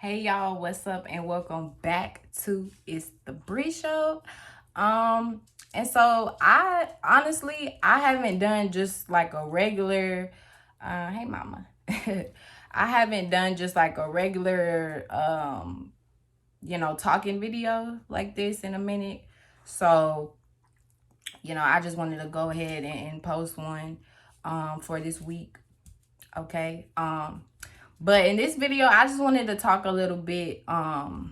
Hey y'all, what's up and welcome back to It's the Bree Show. And so I haven't done just like a regular hey mama. I haven't done just like a regular talking video like this in a minute. So, I just wanted to go ahead and post one for this week. Okay. But in this video, I just wanted to talk a little bit. I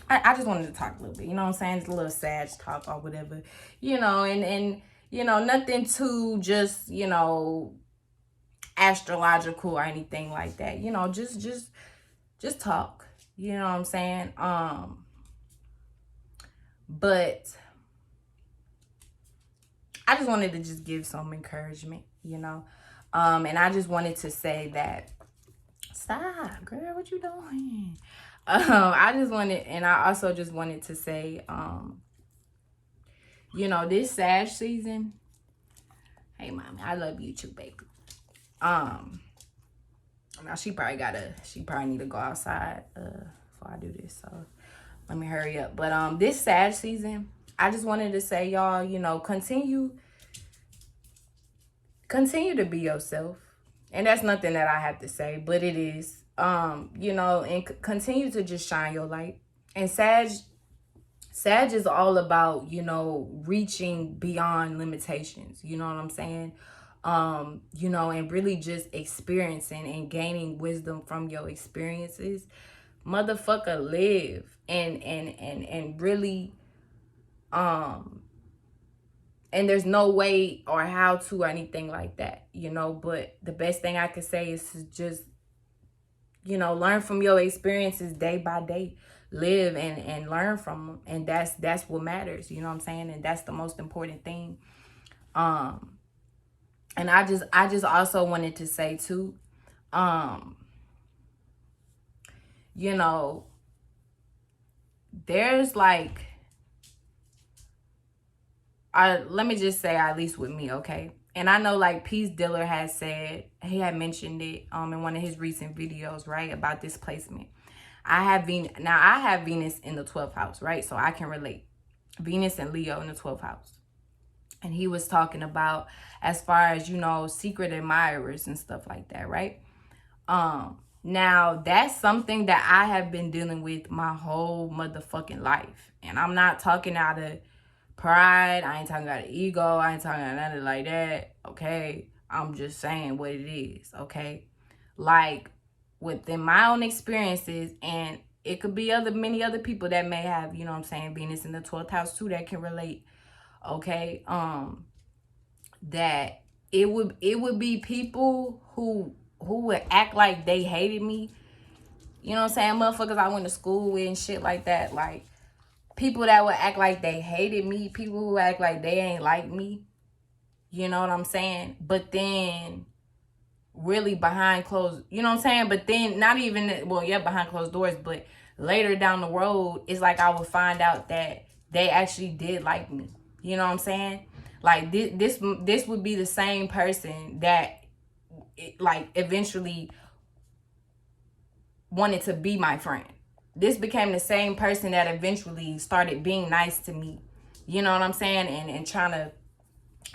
just wanted to talk a little bit. You know what I'm saying? It's a little sad talk or whatever. Nothing too just astrological or anything like that. Just talk. You know what I'm saying? But I just wanted to just give some encouragement. And I just wanted to say that stop, girl, what you doing? I also just wanted to say, this Sag season. Hey, mommy, I love you too, baby. Now she probably need to go outside before I do this. So let me hurry up. But this Sag season, I just wanted to say, y'all, continue to be yourself. And that's nothing that I have to say, but it is. And continue to just shine your light. And Sag is all about, reaching beyond limitations. You know what I'm saying? And really just experiencing and gaining wisdom from your experiences. Motherfucker, live and really and there's no way or how to or anything like that, but the best thing I could say is to just learn from your experiences day by day. Live and learn from them. And that's what matters. You know what I'm saying? And that's the most important thing. And I just also wanted to say too, there's like, let me just say, at least with me, okay? And I know like Peace Diller has said, he had mentioned it in one of his recent videos, right, about displacement. I have Venus in the 12th house, right? So I can relate. Venus and Leo in the 12th house. And he was talking about as far as, secret admirers and stuff like that, right? Now that's something that I have been dealing with my whole motherfucking life. And I'm not talking out of pride. I ain't talking about ego. I ain't talking about nothing like that. Okay. I'm just saying what it is. Okay. Like within my own experiences, and it could be many other people that may have, Venus in the 12th house too, that can relate. Okay. That it would be people who would act like they hated me. You know what I'm saying? Motherfuckers I went to school with and shit like that. Like, people that would act like they hated me. People who act like they ain't like me. You know what I'm saying? But then really behind closed, you know what I'm saying? But then not even, behind closed doors. But later down the road, it's like I would find out that they actually did like me. You know what I'm saying? Like this would be the same person that like eventually wanted to be my friend. This became the same person that eventually started being nice to me. You know what I'm saying? And trying to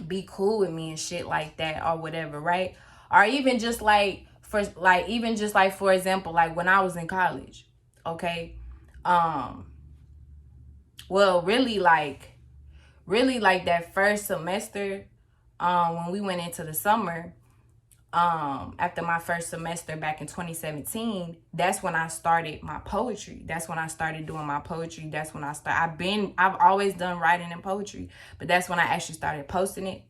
be cool with me and shit like that or whatever, right? Or even just like for example, like when I was in college, okay? Really like that first semester, when we went into the summer, after my first semester back in 2017, that's when I started my poetry. That's when I started doing my poetry. That's when I've always done writing and poetry, but that's when I actually started posting it.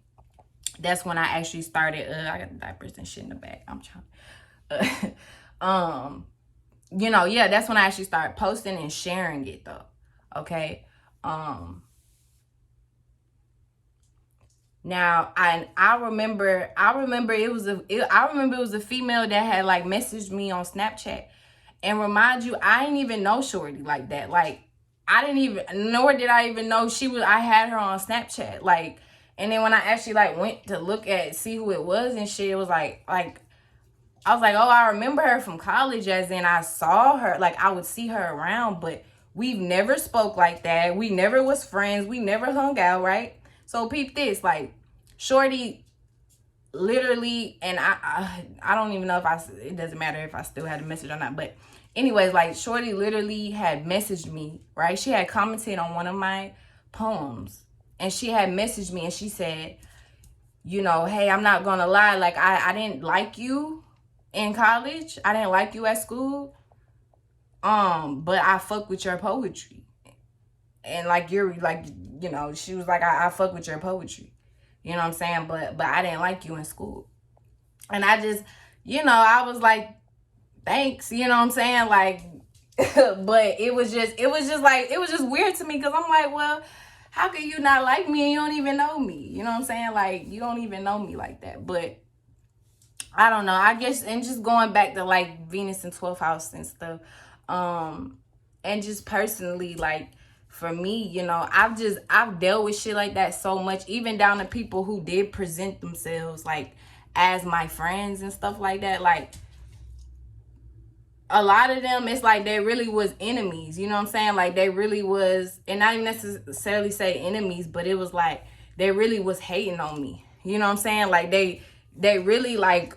That's when I actually started, I got the diapers and shit in the back. I'm trying. That's when I actually started posting and sharing it though. Okay. Now I remember it was a female that had like messaged me on Snapchat, and remind you, I didn't even know shorty like that. Like nor did I even know I had her on Snapchat. Like, and then when I actually like went to see who it was and shit, it was like I was like, oh, I remember her from college, as in I saw her, like I would see her around, but we've never spoke like that. We never was friends. We never hung out, right? So peep this, like, shorty literally, and I don't even know if it doesn't matter if I still had a message or not, but anyways, like, shorty literally had messaged me, right? She had commented on one of my poems, and she had messaged me, and she said, you know, hey, I'm not gonna lie, like, I didn't like you in college. I didn't like you at school. But I fuck with your poetry. And like, you're like, you know, she was like, I fuck with your poetry. You know what I'm saying? But I didn't like you in school. And I just, you know, I was like, thanks, you know what I'm saying? Like, but it was just like, it was just weird to me, because I'm like, well, how can you not like me and you don't even know me? You know what I'm saying? Like, you don't even know me like that. But I don't know. I guess, and just going back to like Venus and 12th house and stuff, and just personally, like, for me, you know, I've dealt with shit like that so much, even down to people who did present themselves like as my friends and stuff like that. Like, a lot of them, it's like they really was enemies, you know what I'm saying? Like, they really was, and not even necessarily say enemies, but it was like they really was hating on me, you know what I'm saying? Like, they really, like,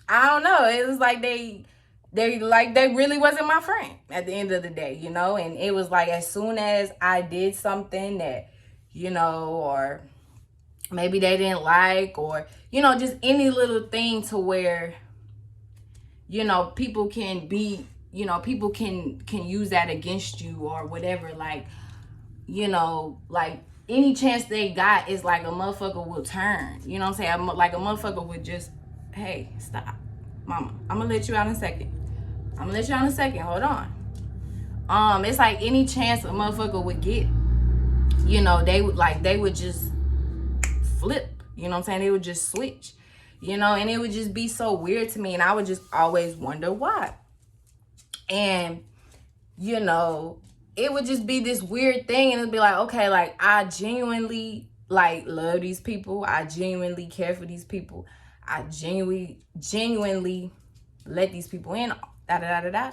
I don't know, it was like they really wasn't my friend at the end of the day, you know? And it was like, as soon as I did something that, you know, or maybe they didn't like, or, you know, just any little thing to where, you know, people can be, you know, people can use that against you or whatever. Like, you know, like, any chance they got is like a motherfucker will turn. You know what I'm saying? Like, a motherfucker would just, hey, stop. Mama, I'm gonna let you out in a second. Hold on. It's like any chance a motherfucker would get, you know, they would just flip. You know what I'm saying? They would just switch. You know, and it would just be so weird to me, and I would just always wonder why. And, you know, it would just be this weird thing, and it'd be like, okay, like, I genuinely, like, love these people. I genuinely care for these people. I genuinely let these people in, da da da da da.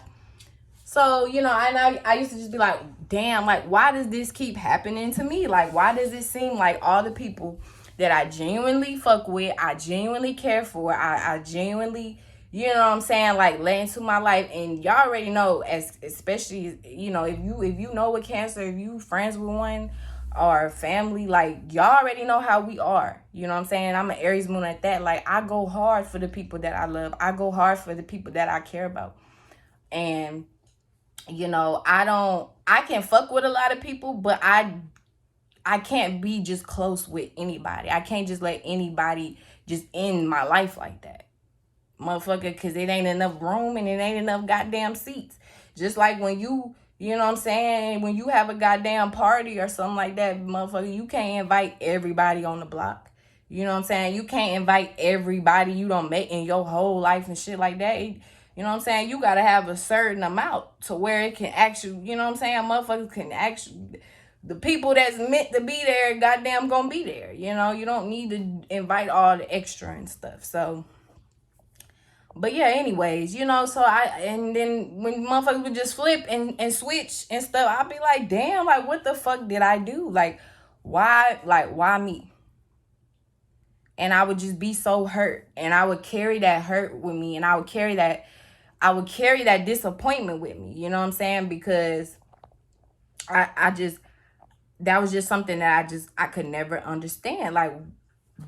So, you know, and I used to just be like, damn, like, why does this keep happening to me? Like, why does it seem like all the people that I genuinely fuck with, I genuinely care for, I genuinely, you know what I'm saying, like, let into my life, and y'all already know, especially, you know, if you know with Cancer, if you friends with one or family, like, y'all already know how we are. You know what I'm saying? I'm an Aries moon at that. Like, I go hard for the people that I love. I go hard for the people that I care about. And, you know, I can fuck with a lot of people, but I can't be just close with anybody. I can't just let anybody just in my life like that, motherfucker, because it ain't enough room and it ain't enough goddamn seats. Just like when you know what I'm saying, when you have a goddamn party or something like that, motherfucker, you can't invite everybody on the block. You know what I'm saying? You can't invite everybody you don't met in your whole life and shit like that. You know what I'm saying? You got to have a certain amount to where it can actually, you know what I'm saying? Motherfuckers can actually, the people that's meant to be there, goddamn gonna be there. You know, you don't need to invite all the extra and stuff. So, but yeah, anyways, you know, so and then when motherfuckers would just flip and switch and stuff, I'd be like, damn, like, what the fuck did I do? Like, why me? And I would just be so hurt, and I would carry that hurt with me, and I would carry that disappointment with me, you know what I'm saying? Because I just, that was just something that I could never understand. Like,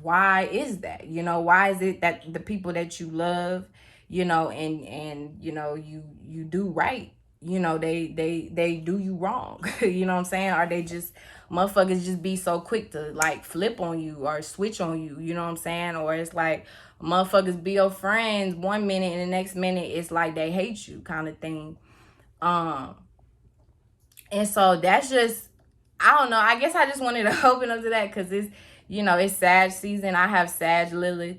why is that? You know, why is it that the people that you love, you know, and you know, you do right, you know, they do you wrong. You know what I'm saying? Or they just, motherfuckers just be so quick to like flip on you or switch on you, you know what I'm saying? Or it's like motherfuckers be your friends one minute and the next minute it's like they hate you, kind of thing. And so that's just, I don't know. I guess I just wanted to open up to that because it's, you know, it's Sag season. I have Sag Lilith.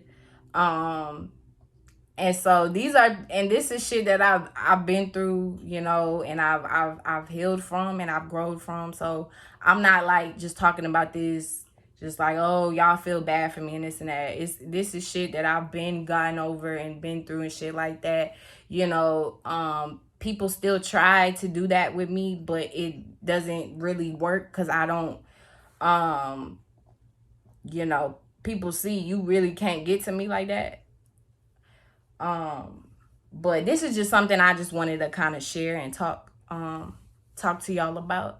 And so this is shit that I've been through, you know, and I've healed from and I've grown from. So I'm not like just talking about this Just like, oh, y'all feel bad for me and this and that. This is shit that I've been gotten over and been through and shit like that. You know, people still try to do that with me, but it doesn't really work because I don't, you know, people see you really can't get to me like that. But this is just something I just wanted to kind of share and talk to y'all about.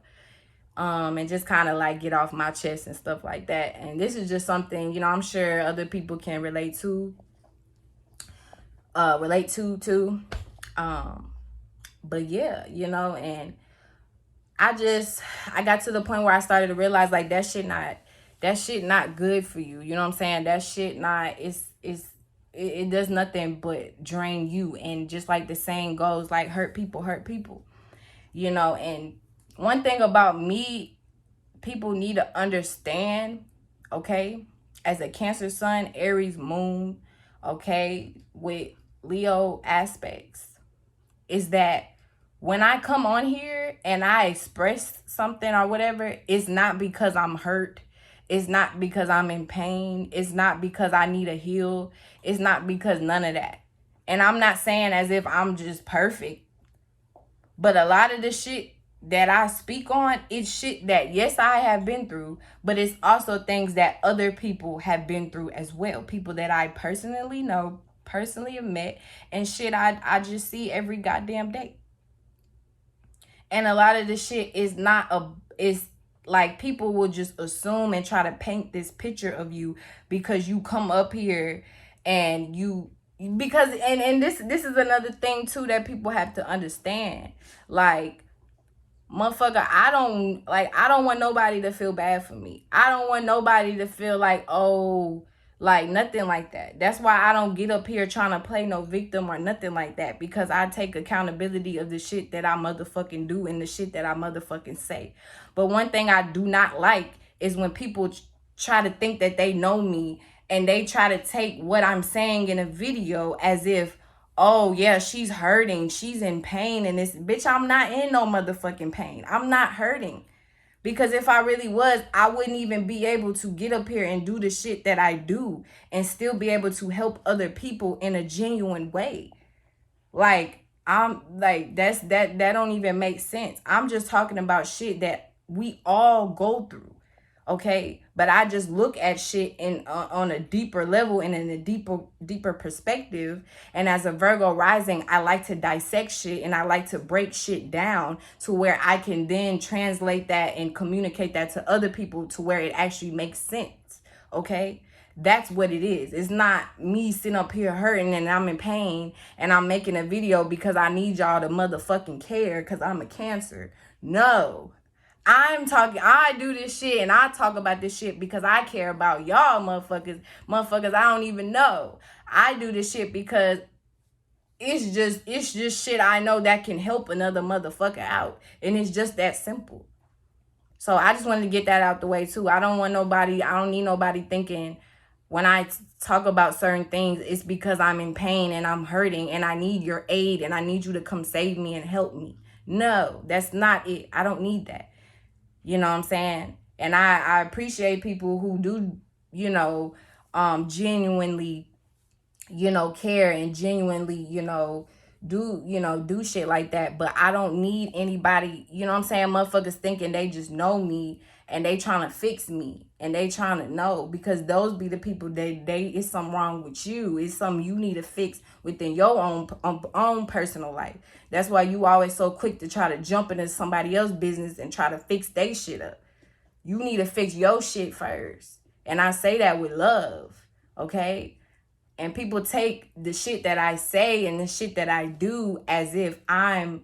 And just kind of like get off my chest and stuff like that. And this is just something, you know, I'm sure other people can relate to too. But yeah, you know, and I got to the point where I started to realize like that shit not good for you. You know what I'm saying? That shit not, it does nothing but drain you. And just like the saying goes, like, hurt people, you know. And one thing about me, people need to understand, okay, as a Cancer sun, Aries moon, okay, with Leo aspects, is that when I come on here and I express something or whatever, it's not because I'm hurt. It's not because I'm in pain. It's not because I need a heal. It's not because none of that. And I'm not saying as if I'm just perfect, but a lot of the shit that I speak on, it's shit that, yes, I have been through, but it's also things that other people have been through as well. People that I personally know, personally have met, and shit I just see every goddamn day. And a lot of this shit is like people will just assume and try to paint this picture of you because you come up here and this is another thing too that people have to understand. Like, motherfucker, I don't want nobody to feel bad for me. I don't want nobody to feel like, oh, like nothing like that. That's why I don't get up here trying to play no victim or nothing like that, because I take accountability of the shit that I motherfucking do and the shit that I motherfucking say. But one thing I do not like is when people try to think that they know me and they try to take what I'm saying in a video as if, oh yeah, she's hurting, she's in pain, and this bitch, I'm not in no motherfucking pain. I'm not hurting. Because if I really was, I wouldn't even be able to get up here and do the shit that I do and still be able to help other people in a genuine way. Like, I'm like, that don't even make sense. I'm just talking about shit that we all go through. Okay, but I just look at shit in on a deeper level and in a deeper perspective. And as a Virgo rising, I like to dissect shit and I like to break shit down to where I can then translate that and communicate that to other people to where it actually makes sense. Okay, that's what it is. It's not me sitting up here hurting and I'm in pain and I'm making a video because I need y'all to motherfucking care because I'm a Cancer. No. I do this shit and I talk about this shit because I care about y'all motherfuckers I don't even know. I do this shit because it's just shit I know that can help another motherfucker out. And it's just that simple. So I just wanted to get that out the way too. I don't need nobody thinking when I talk about certain things, it's because I'm in pain and I'm hurting and I need your aid and I need you to come save me and help me. No, that's not it. I don't need that. You know what I'm saying? And I appreciate people who do, you know, genuinely, you know, care and genuinely, do shit like that. But I don't need anybody, you know what I'm saying? Motherfuckers thinking they just know me and they trying to fix me and they trying to know, because those be the people it's something wrong with you. It's something you need to fix within your own personal life. That's why you always so quick to try to jump into somebody else's business and try to fix their shit up. You need to fix your shit first. And I say that with love, okay? And people take the shit that I say and the shit that I do as if I'm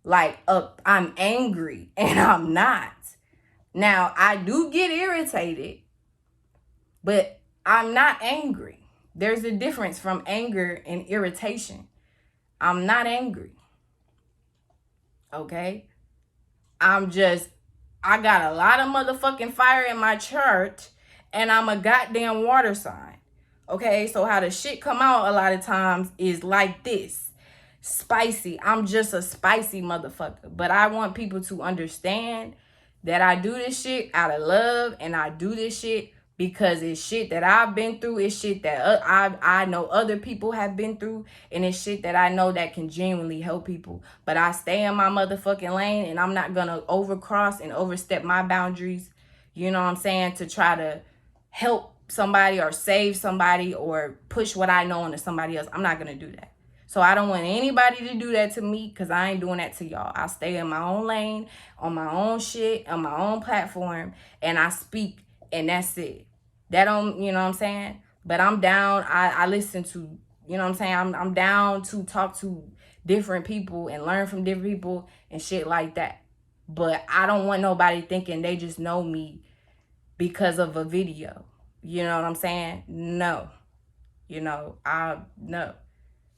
I'm angry, and I'm not. Now, I do get irritated, but I'm not angry. There's a difference from anger and irritation. I'm not angry. Okay? I got a lot of motherfucking fire in my chart, and I'm a goddamn water sign. Okay? So how the shit come out a lot of times is like this. Spicy. I'm just a spicy motherfucker. But I want people to understand that I do this shit out of love, and I do this shit because it's shit that I've been through. It's shit that I know other people have been through, and it's shit that I know that can genuinely help people. But I stay in my motherfucking lane, and I'm not gonna overcross and overstep my boundaries, you know what I'm saying, to try to help somebody or save somebody or push what I know onto somebody else. I'm not gonna do that. So I don't want anybody to do that to me, because I ain't doing that to y'all. I stay in my own lane, on my own shit, on my own platform, and I speak, and that's it. That don't, you know what I'm saying? But I'm down. I listen to, you know what I'm saying? I'm down to talk to different people and learn from different people and shit like that. But I don't want nobody thinking they just know me because of a video. You know what I'm saying? No. No.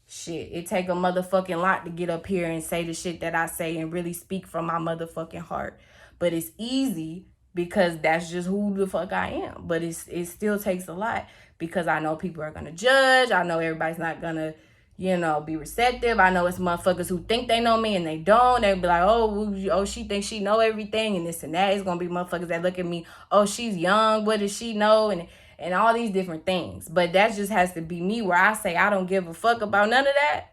Shit, it take a motherfucking lot to get up here and say the shit that I say and really speak from my motherfucking heart. But it's easy because that's just who the fuck I am. But it still takes a lot because I know people are gonna judge. I know everybody's not gonna, be receptive. I know it's motherfuckers who think they know me and they don't. They be like, oh, she thinks she know everything and this and that. It's gonna be motherfuckers that look at me, oh, she's young, what does she know? And all these different things. But that just has to be me, where I say I don't give a fuck about none of that,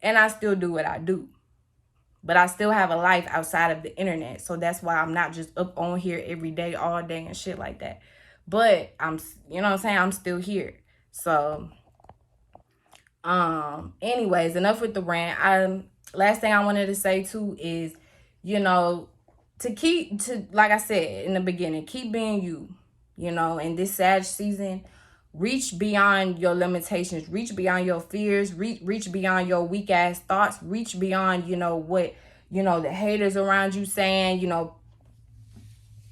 and I still do what I do. But I still have a life outside of the internet. So that's why I'm not just up on here every day, all day and shit like that. But I'm, you know what I'm saying? I'm still here. So, anyways, enough with the rant. Last thing I wanted to say too is, like I said in the beginning, keep being you. In this Sag season, reach beyond your limitations, reach beyond your fears, reach beyond your weak ass thoughts, reach beyond, what, the haters around you saying,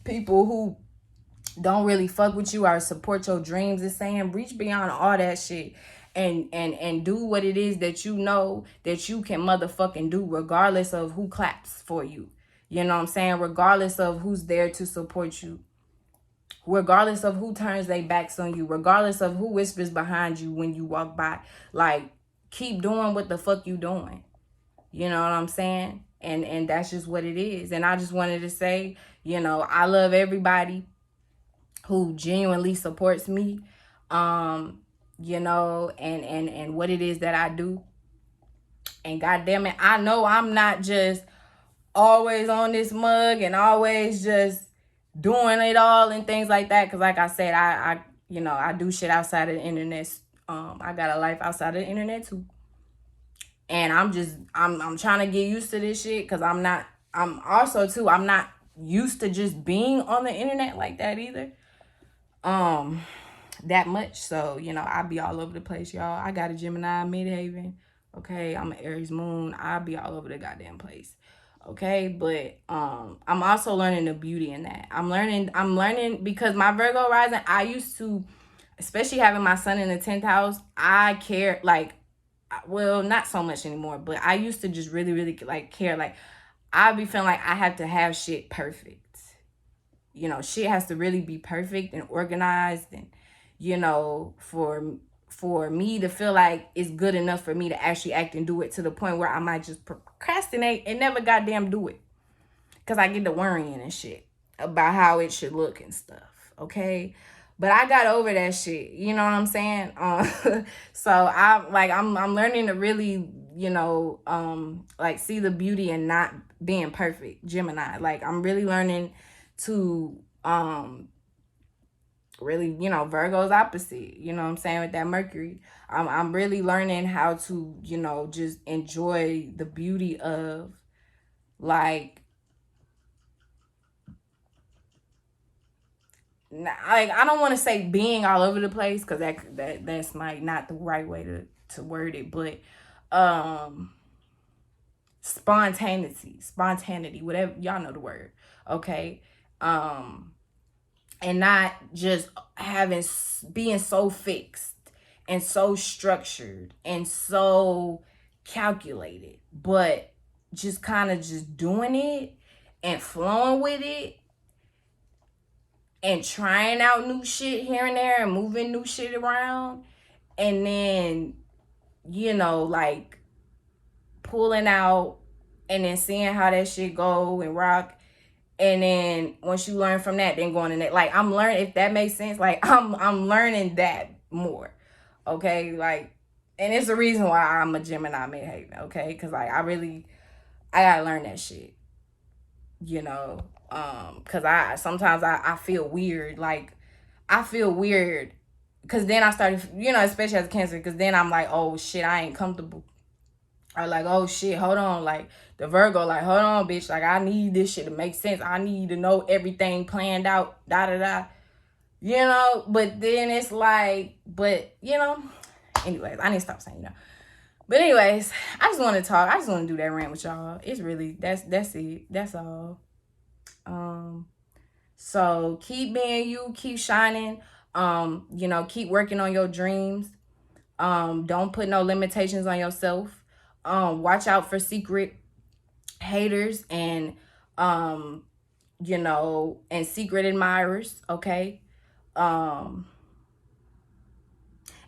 people who don't really fuck with you or support your dreams is saying. Reach beyond all that shit and do what it is that you know that you can motherfucking do, regardless of who claps for you. You know what I'm saying? Regardless of who's there to support you. Regardless of who turns their backs on you, regardless of who whispers behind you when you walk by. Like, keep doing what the fuck you doing. You know what I'm saying? And that's just what it is. And I just wanted to say, I love everybody who genuinely supports me, and what it is that I do. And goddamn it, I know I'm not just always on this mug and always just doing it all and things like that. Because like I said, I do shit outside of the internet. I got a life outside of the internet too. And I'm trying to get used to this shit, because I'm not used to just being on the internet like that either. That much. So, I'll be all over the place, y'all. I got a Gemini midhaven. Okay, I'm an Aries moon. I'll be all over the goddamn place. Okay, but I'm also learning the beauty in that. I'm learning because my Virgo rising, I used to, especially having my sun in the 10th house, I care, like, well, not so much anymore, but I used to just really, really like care. Like, I'd be feeling like I have to have shit perfect. Shit has to really be perfect and organized, and for me to feel like it's good enough for me to actually act and do it, to the point where I might just procrastinate and never goddamn do it, because I get to worrying and shit about how it should look and stuff. Okay, but I got over that shit. You know what I'm saying? So I'm learning to really, like, see the beauty in not being perfect. Gemini, like, I'm really learning to really, Virgo's opposite, you know what I'm saying, with that Mercury. I'm really learning how to, just enjoy the beauty of, like, I don't want to say being all over the place, because that's like not the right way to word it, but spontaneity, whatever, y'all know the word. Okay, and not just being so fixed and so structured and so calculated, but just kind of just doing it and flowing with it and trying out new shit here and there and moving new shit around, and then, like, pulling out and then seeing how that shit go and rock, And then once you learn from that, then going in that, like, I'm learning, if that makes sense, like, I'm learning that more, okay? Like, and it's the reason why I'm a Gemini midheaven, okay? Because, like, I gotta learn that shit, you know? Because sometimes I feel weird, like, I feel weird, because then I started, you know, especially as a Cancer, because then I'm like, oh, shit, I ain't comfortable. Or like, oh shit, hold on, like the Virgo, like, hold on, bitch, like I need this shit to make sense. I need to know everything planned out, da da da. You know, but then it's like, but you know, anyways, I need to stop saying you know. But anyways, I just want to talk. I just want to do that rant with y'all. It's really that's it. That's all. So keep being you, keep shining. You know, keep working on your dreams. Don't put no limitations on yourself. Watch out for secret haters and you know, and secret admirers, okay? And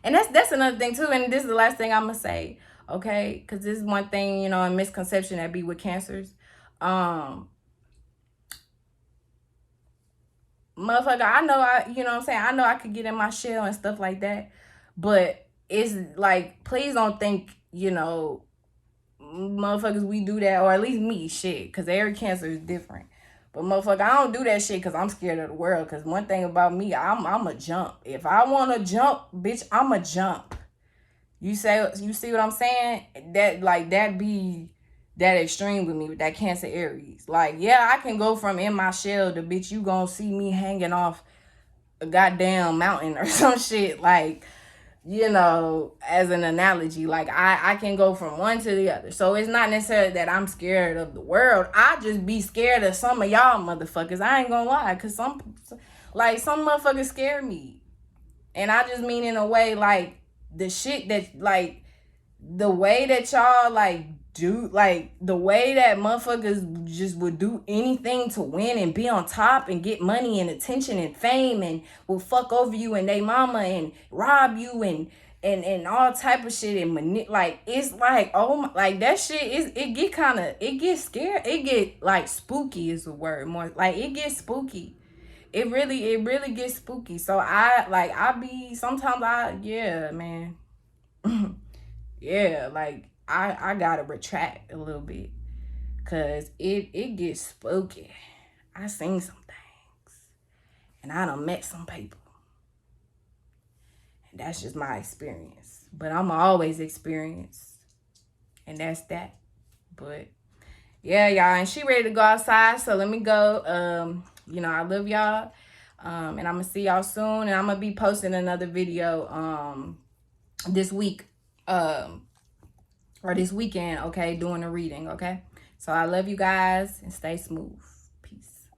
that's another thing too, and this is the last thing I'm gonna say, okay? Because this is one thing, you know, a misconception that be with Cancers. Motherfucker, I know you know what I'm saying, I know I could get in my shell and stuff like that, but it's like, please don't think, you know, motherfuckers, we do that, or at least me, shit, because every Cancer is different. But motherfucker, I don't do that shit because I'm scared of the world. Because one thing about me, I'm a jump. If I want to jump, bitch, I'm a jump. You see what I'm saying? That, like, that be that extreme with me, with that Cancer Aries. Like, yeah, I can go from in my shell to, bitch, you gonna see me hanging off a goddamn mountain or some shit. Like, you know, as an analogy, like I can go from one to the other. So it's not necessarily that I'm scared of the world. I just be scared of some of y'all motherfuckers. I ain't gonna lie, cause some motherfuckers scare me. And I just mean in a way, like, the shit that, like, the way that y'all, like, do, like, the way that motherfuckers just would do anything to win and be on top and get money and attention and fame, and will fuck over you and they mama and rob you and all type of shit, and like, it's like, oh my, like, that shit is, it gets scared, it get, like, spooky is the word, more like, it gets spooky. It really gets spooky. So yeah, man. Yeah, like, I gotta retract a little bit, cause it gets spooky. I seen some things, and I done met some people, and that's just my experience. But I'm always experienced, and that's that. But yeah, y'all, and she ready to go outside, so let me go. You know, I love y'all, and I'm gonna see y'all soon, and I'm gonna be posting another video this week, or this weekend, okay, doing a reading, okay? So I love you guys, and stay smooth.